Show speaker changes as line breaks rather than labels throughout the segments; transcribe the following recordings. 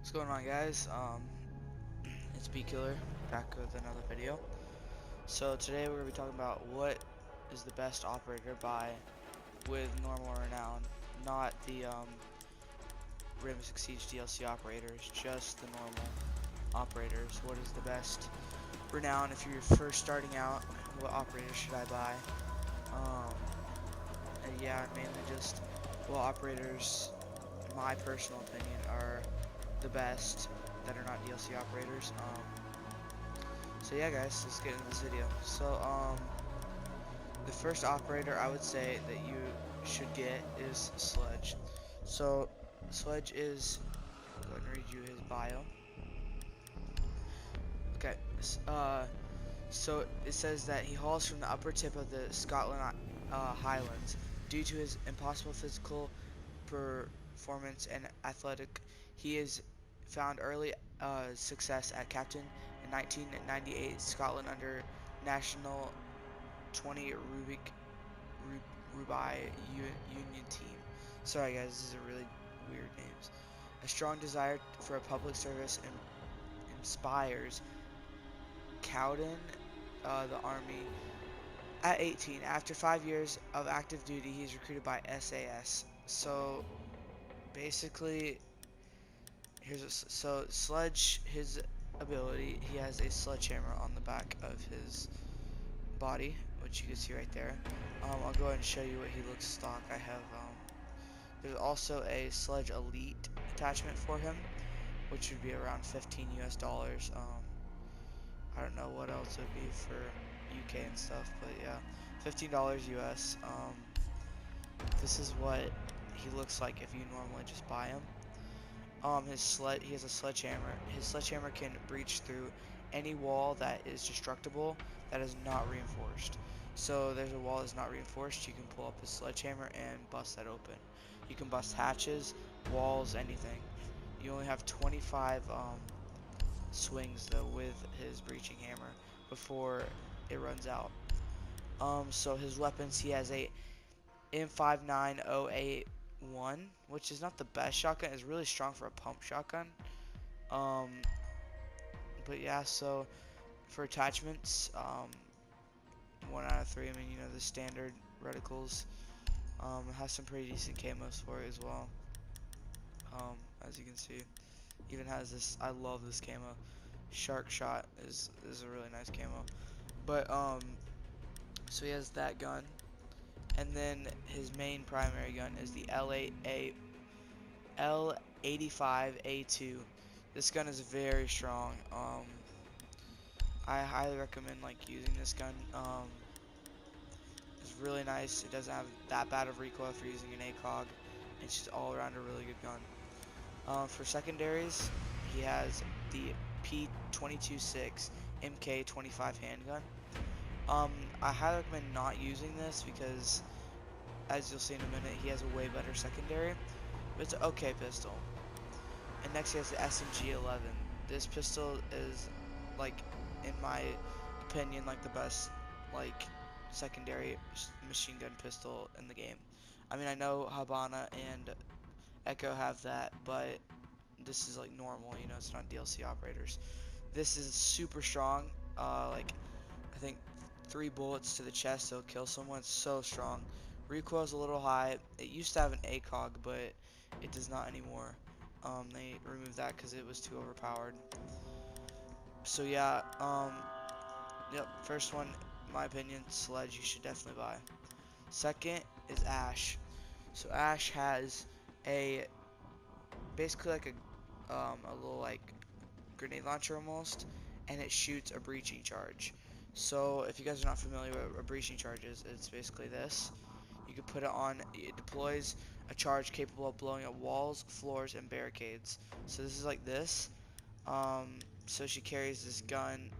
What's going on, guys? It's B Killer back with another video. So today we're gonna be talking about what is the best operator by with normal renown, not the Rainbow Six Siege DLC operators, just the normal operators. What is the best renown if you're first starting out? What operator should I buy? Um, and yeah, mainly just what operators, in my personal opinion, are the best that are not DLC operators. So yeah, guys, let's get into this video. So the first operator I would say that you should get is Sledge. So Sledge is, I'm going to read you his bio. Okay, so it says that he hauls from the upper tip of the Scotland Highlands. Due to his impossible physical performance and athletic, he is found early success at captain in 1998 Scotland under national 20 Rubai Union team. Sorry guys, this is a really weird names. A strong desire for a public service inspires Cowden, the army. At 18, after 5 years of active duty, he's recruited by SAS. So basically, so Sledge, his ability, he has a sledgehammer on the back of his body, which you can see right there. I'll go ahead and show you what he looks stock. I have there's also a Sledge Elite attachment for him, which would be around 15 US dollars. I don't know what else it would be for UK and stuff, but yeah, $15 US. This is what he looks like if you normally just buy him. He has a sledgehammer. His sledgehammer can breach through any wall that is destructible that is not reinforced. So there's a wall that's not reinforced, you can pull up his sledgehammer and bust that open. You can bust hatches, walls, anything. You only have 25 swings though with his breaching hammer before it runs out. So his weapons, he has a M590A1, which is not the best shotgun. It's really strong for a pump shotgun. Um, but yeah, so for attachments, 1 out of 3. I mean, you know, the standard reticles. Has some pretty decent camos for it as well. As you can see, even has this. I love this camo. Shark shot is a really nice camo. But so he has that gun, and then his main primary gun is the L85A2. This gun is very strong. I highly recommend like using this gun. It's really nice. It doesn't have that bad of recoil for using an ACOG. It's just all around a really good gun. For secondaries, he has the P226 MK25 handgun. I highly recommend not using this because, as you'll see in a minute, he has a way better secondary. But it's an okay pistol. And next he has the SMG-11. This pistol is, like, in my opinion, like the best, like, secondary machine gun pistol in the game. I mean, I know Habana and Echo have that, but this is like normal, you know, it's not DLC operators. This is super strong. Like, I think 3 bullets to the chest will kill someone. It's so strong. Recoil's a little high. It used to have an ACOG, but it does not anymore. They removed that because it was too overpowered. So yeah, yep, first one, in my opinion, Sledge, you should definitely buy. Second is Ash. So Ash has a, basically like a little like grenade launcher almost, and it shoots a breaching charge. So if you guys are not familiar with what a breaching charge is, it's basically this. You can put it on, it deploys a charge capable of blowing up walls, floors, and barricades. So this is like this. So she carries this gun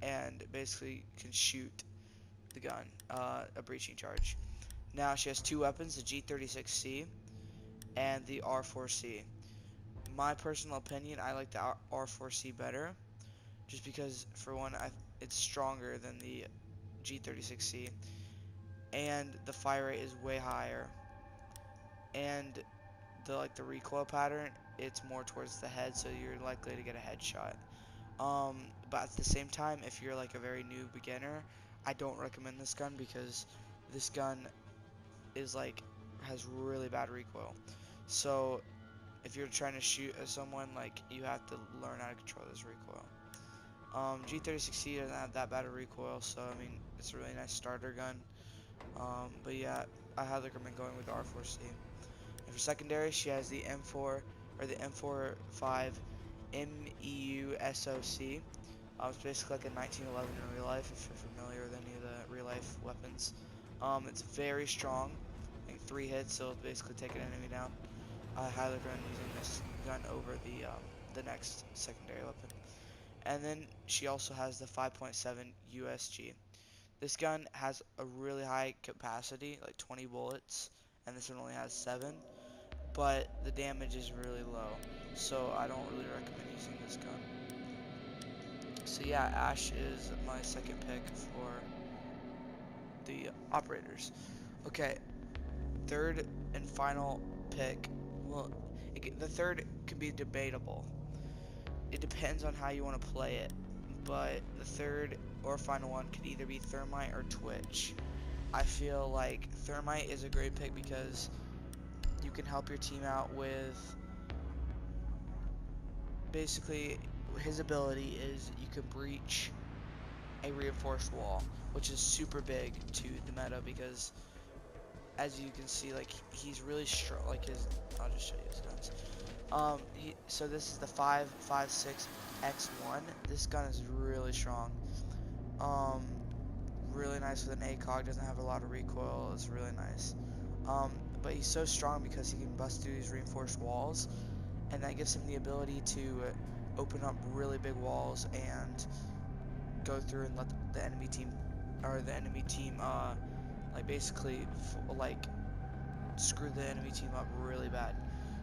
and basically can shoot the gun, a breaching charge. Now she has 2 weapons, the G36C and the R4C. My personal opinion, I like the R4C better, just because for one, it's stronger than the G36C, and the fire rate is way higher, and the recoil pattern, it's more towards the head, so you're likely to get a headshot. But at the same time, if you're like a very new beginner, I don't recommend this gun because this gun is like has really bad recoil. So if you're trying to shoot at someone, like you have to learn how to control this recoil. G36C doesn't have that bad of recoil, so I mean it's a really nice starter gun. But yeah, I highly recommend going with the R4C. And for secondary, she has the M4 or the M45 MEU-SOC. It's basically like a 1911 in real life, if you're familiar with any of the real life weapons. It's very strong. I think 3 hits, so it'll basically take an enemy down. I highly recommend using this gun over the next secondary weapon. And then she also has the 5.7 USG. This gun has a really high capacity, like 20 bullets, and this one only has 7. But the damage is really low, so I don't really recommend using this gun. So yeah, Ash is my second pick for the operators. Okay, third and final pick. Well, the third can be debatable. It depends on how you want to play it, but the third or final one could either be Thermite or Twitch. I feel like Thermite is a great pick because you can help your team out with basically his ability is you can breach a reinforced wall, which is super big to the meta because as you can see, like he's really strong. Like I'll just show you his guns. So this is the 5.56 X1. This gun is really strong. Really nice with an ACOG. Doesn't have a lot of recoil. It's really nice. But he's so strong because he can bust through these reinforced walls, and that gives him the ability to open up really big walls and go through and let the enemy team like basically like screw the enemy team up really bad.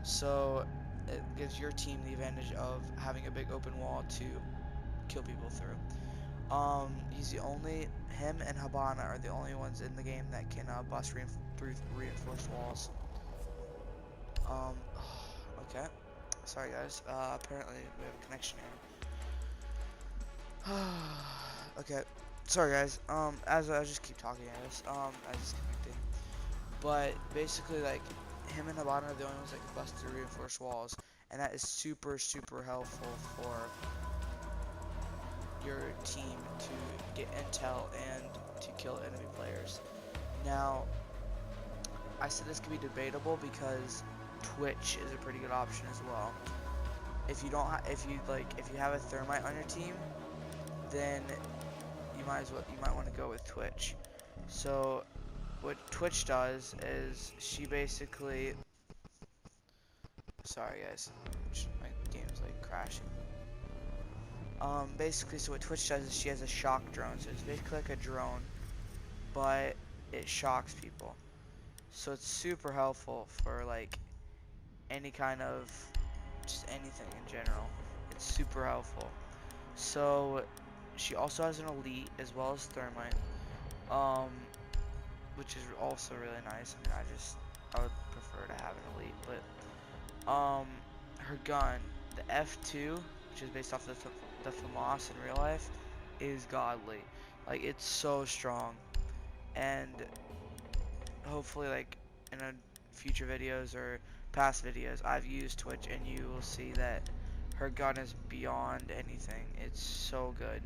So it gives your team the advantage of having a big open wall to kill people through. Him and Habana are the only ones in the game that can bust through reinforced walls. Okay. Sorry guys, apparently we have a connection here. Okay, sorry guys, as I just keep talking at us, I just connected. But basically, like, him and Habana are the only ones that can bust through reinforced walls, and that is super, super helpful for your team to get intel and to kill enemy players. Now, I said this could be debatable because Twitch is a pretty good option as well. If you have a Thermite on your team, then you might want to go with Twitch. So what Twitch does is she basically, sorry guys, my game's like crashing. Basically, so what Twitch does is she has a shock drone, so it's basically like a drone, but it shocks people. So it's super helpful for like any kind of, just anything in general. It's super helpful. So she also has an elite as well as Thermite, which is also really nice. I mean, I would prefer to have an elite, but her gun, the F2, which is based off the FAMAS in real life, is godly. Like, it's so strong, and hopefully, like, in a future videos or past videos, I've used Twitch, and you will see that her gun is beyond anything. It's so good.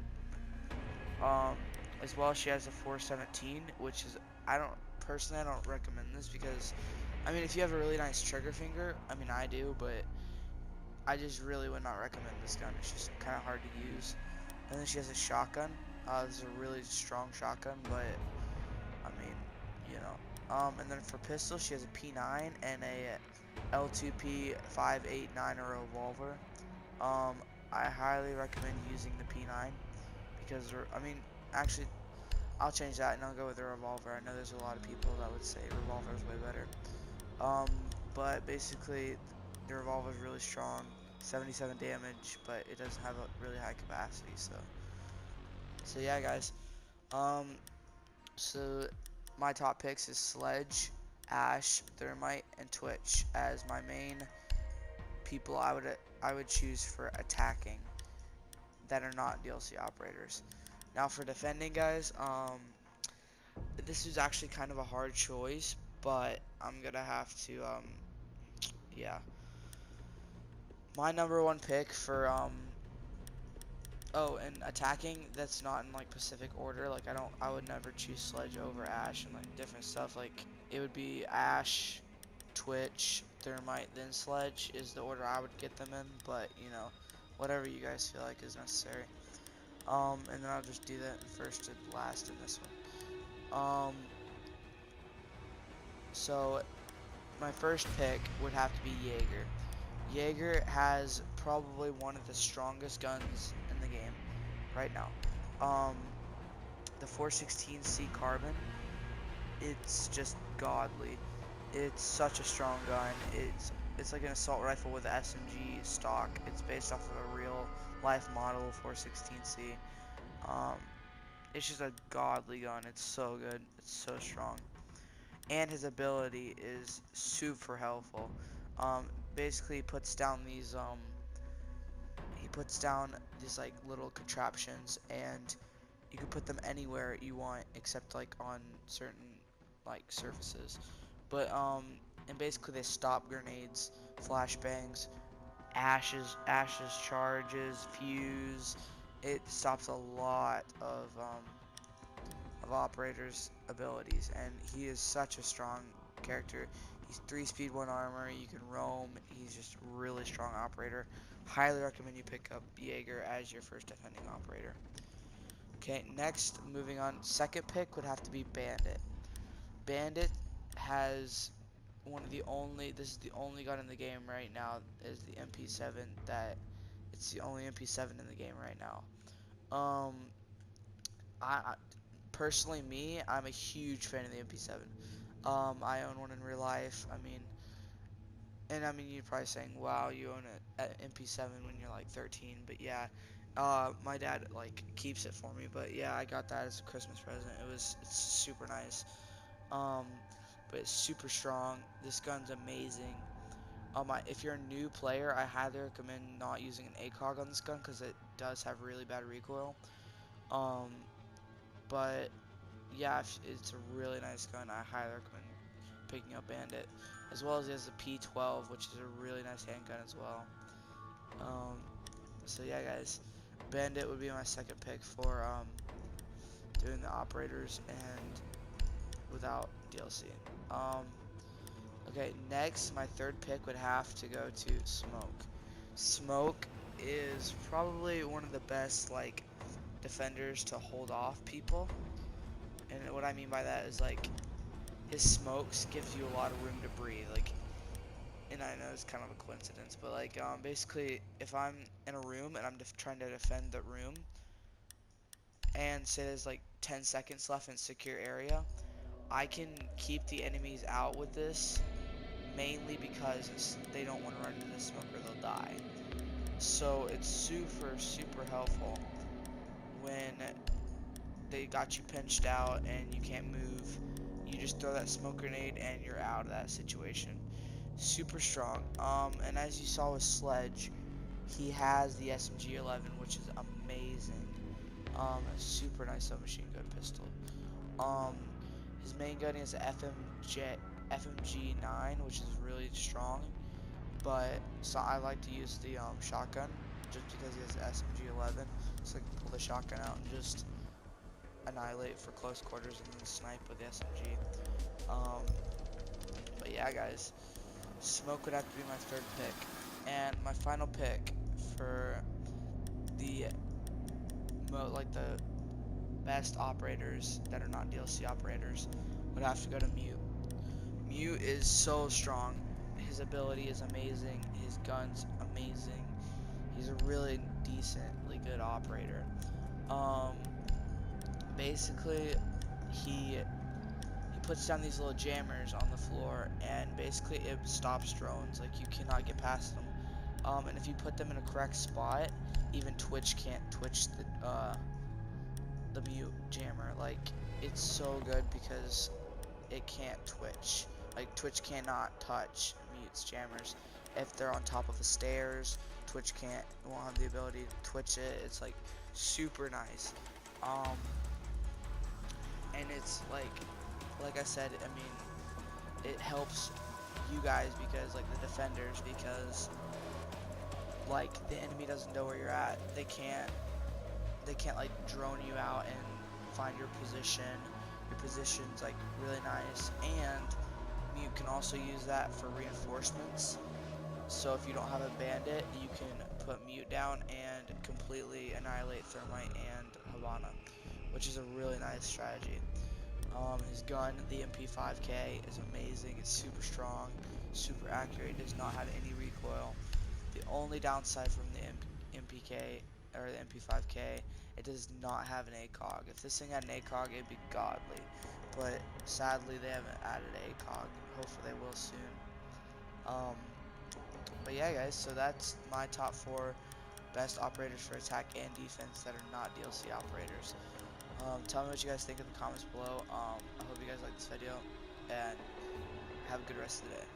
As well, she has a 417, which is, I don't recommend this because, I mean, if you have a really nice trigger finger, I mean, I do, but I just really would not recommend this gun. It's just kind of hard to use. And then she has a shotgun. This is a really strong shotgun, but I mean, you know. And then for pistol, she has a P9 and a L2P 589 or a revolver. I highly recommend using the P9 because, I mean, actually, I'll change that and I'll go with the revolver. I know there's a lot of people that would say revolver is way better. But basically, the revolver is really strong, 77 damage, but it doesn't have a really high capacity. So yeah, guys. So my top picks is Sledge, Ashe, Thermite, and Twitch as my main people I would choose for attacking that are not DLC operators. Now for defending, guys, this is actually kind of a hard choice, but I'm gonna have to yeah. My number one pick for oh, and attacking, that's not in like specific order. Like I would never choose Sledge over Ashe and like different stuff. Like it would be Ashe, Twitch, Thermite, then Sledge is the order I would get them in. But you know, whatever you guys feel like is necessary. And then I'll just do that first to last in this one. So my first pick would have to be Jaeger. Jaeger has probably one of the strongest guns in the game right now. The 416C carbon, it's just godly. It's such a strong gun. It's like an assault rifle with SMG stock. It's based off of a real life model of 416C. It's just a godly gun. It's so good. It's so strong. And his ability is super helpful. Basically he puts down these like little contraptions, and you can put them anywhere you want except like on certain like surfaces. But and basically they stop grenades, flashbangs, Ashe's charges, fuse. It stops a lot of operators' abilities, and he is such a strong character. He's 3 speed, 1 armor, you can roam, he's just a really strong operator. Highly recommend you pick up Jaeger as your first defending operator. Okay, next, moving on, second pick would have to be Bandit. Bandit has this is the only gun in the game right now, is the MP7 it's the only MP7 in the game right now. I personally, I'm a huge fan of the MP7. I own one in real life. I mean, you're probably saying, wow, you own an MP7 when you're like 13, but yeah, my dad like keeps it for me, but yeah, I got that as a Christmas present. It's super nice. But it's super strong. This gun's amazing. If you're a new player, I highly recommend not using an ACOG on this gun because it does have really bad recoil. But yeah, it's a really nice gun. I highly recommend picking up Bandit, as well as he has the P12, which is a really nice handgun as well. So yeah, guys, Bandit would be my second pick for doing the operators and without DLC. Okay, next, my third pick would have to go to Smoke. Smoke is probably one of the best like defenders to hold off people, and what I mean by that is like his smokes gives you a lot of room to breathe. Like, and I know it's kind of a coincidence, but like basically, if I'm in a room and I'm trying to defend the room, and say there's like 10 seconds left in secure area, I can keep the enemies out with this, mainly because they don't want to run into the smoke or they'll die. So it's super helpful when they got you pinched out and you can't move. You just throw that smoke grenade and you're out of that situation. Super strong. And as you saw with Sledge, he has the SMG-11, which is amazing. A super nice submachine gun pistol. His main gun is FMG9, which is really strong. But so I like to use the shotgun just because he has the SMG-11, so I can pull the shotgun out and just annihilate for close quarters and then snipe with the SMG. But yeah, guys, Smoke would have to be my third pick, and my final pick for the best operators that are not DLC operators would have to go to Mute. Mute is so strong. His ability is amazing. His gun's amazing. He's a really decently good operator. Basically, he puts down these little jammers on the floor, and basically it stops drones. Like, you cannot get past them. And if you put them in a correct spot, even Twitch can't twitch the Mute jammer. Like, it's so good because it can't twitch Like Twitch cannot touch mutes jammers. If they're on top of the stairs, Twitch won't have the ability to twitch it. It's like super nice. And it's like I said, I mean, it helps you guys because like the defenders, because like the enemy doesn't know where you're at. They can't like drone you out and find your position. Your position's like really nice, and Mute can also use that for reinforcements. So if you don't have a bandit, you can put Mute down and completely annihilate Thermite and Habana, which is a really nice strategy. His gun, the MP5K, is amazing. It's super strong, super accurate, does not have any recoil. The only downside from the MPK or the MP5K, it does not have an ACOG. If this thing had an ACOG, it'd be godly. But sadly, they haven't added ACOG. Hopefully, they will soon. But yeah, guys. So that's my top 4 best operators for attack and defense that are not DLC operators. Tell me what you guys think in the comments below. I hope you guys like this video, and have a good rest of the day.